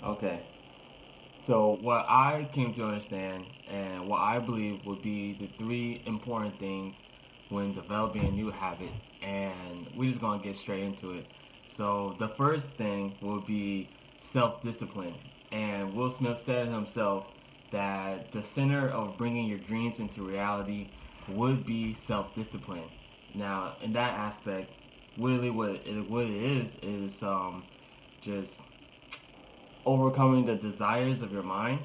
Okay. So what I came to understand and what I believe would be the three important things when developing a new habit, and we're just gonna get straight into it. So the first thing would be self-discipline, and Will Smith said himself that the center of bringing your dreams into reality would be self-discipline. Now, in that aspect, really what it is just overcoming the desires of your mind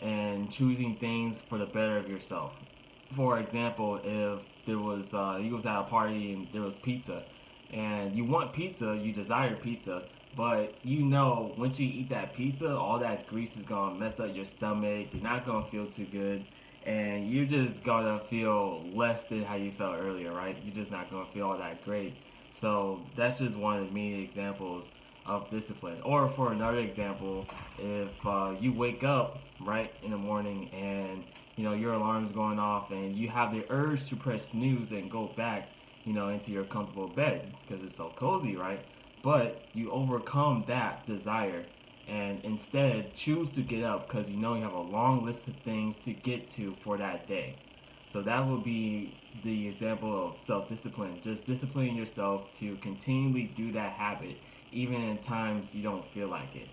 and choosing things for the better of yourself. For example, if there was you was at a party and there was pizza, and you want pizza, you desire pizza, but you know once you eat that pizza, all that grease is gonna mess up your stomach. You're not gonna feel too good, and you're just gonna feel less than how you felt earlier, right? You're just not gonna feel all that great. So that's just one of the many examples of discipline. Or for another example, if you wake up right in the morning and your alarm's going off and you have the urge to press snooze and go back into your comfortable bed because it's so cozy, right? But you overcome that desire and instead choose to get up because you have a long list of things to get to for that day. So that would be the example of self-discipline. Just disciplining yourself to continually do that habit even in times you don't feel like it.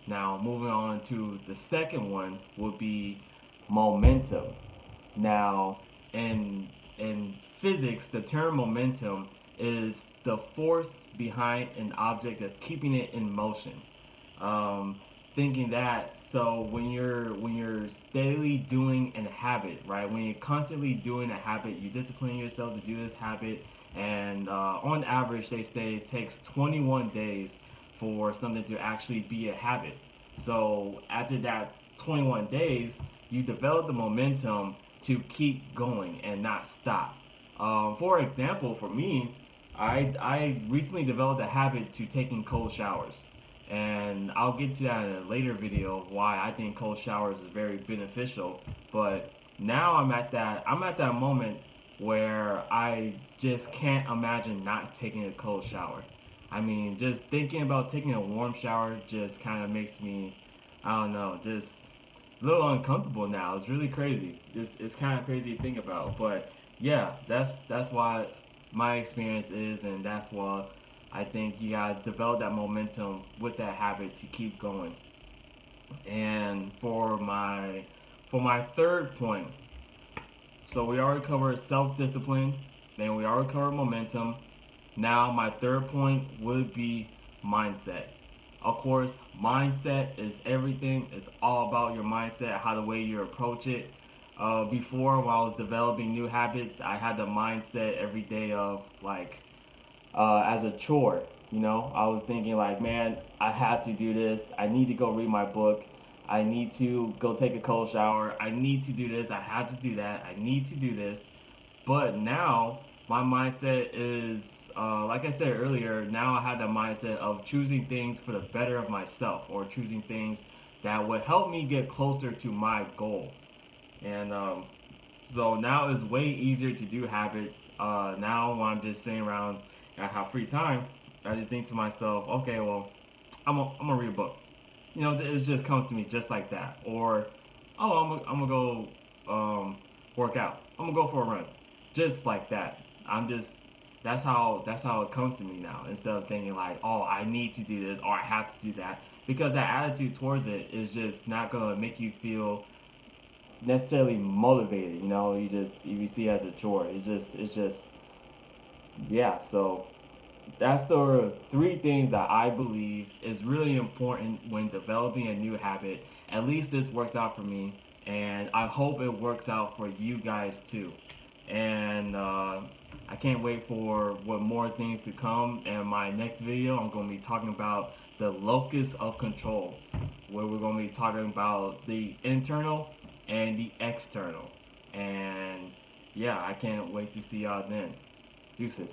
Now, moving on to the second one would be momentum. Now, in physics, the term momentum is the force behind an object that's keeping it in motion. Um, Thinking that, so when you're steadily doing a habit, right? When you're constantly doing a habit, you discipline yourself to do this habit, and on average, they say it takes 21 days for something to actually be a habit. So after that 21 days, you develop the momentum to keep going and not stop. For example, for me, I recently developed a habit to taking cold showers, and I'll get to that in a later video of why I think cold showers is very beneficial. But now I'm at that moment where I just can't imagine not taking a cold shower. I mean, just thinking about taking a warm shower just kind of makes me, I don't know, just a little uncomfortable now. It's really crazy. It's kind of crazy to think about, but yeah, that's why my experience is, and that's why I think you gotta develop that momentum with that habit to keep going. And for my third point, so we already covered self-discipline, then we already covered momentum. Now my third point would be mindset. Of course, mindset is everything. It's all about your mindset, how the way you approach it. Before, when I was developing new habits, I had the mindset every day of like as a chore. I was thinking like, man, I have to do this. I need to go read my book. I need to go take a cold shower. I need to do this. I have to do that. I need to do this. But now my mindset is, like I said earlier, now I have the mindset of choosing things for the better of myself, or choosing things that would help me get closer to my goal. And so now it's way easier to do habits. Now when I'm just sitting around and I have free time, I just think to myself, okay, well, I'm gonna read a book. It just comes to me just like that. Or, oh, I'm gonna go work out. I'm gonna go for a run, just like that. I'm just that's how it comes to me now. Instead of thinking like, oh, I need to do this or I have to do that, because that attitude towards it is just not gonna make you feel necessarily motivated. You see it as a chore. It's just yeah. So that's the three things that I believe is really important when developing a new habit. At least this works out for me, and I hope it works out for you guys too. And I can't wait for what more things to come. In my next video, I'm going to be talking about the locus of control, where we're going to be talking about the internal and the external. And yeah, I can't wait to see y'all then. Deuces.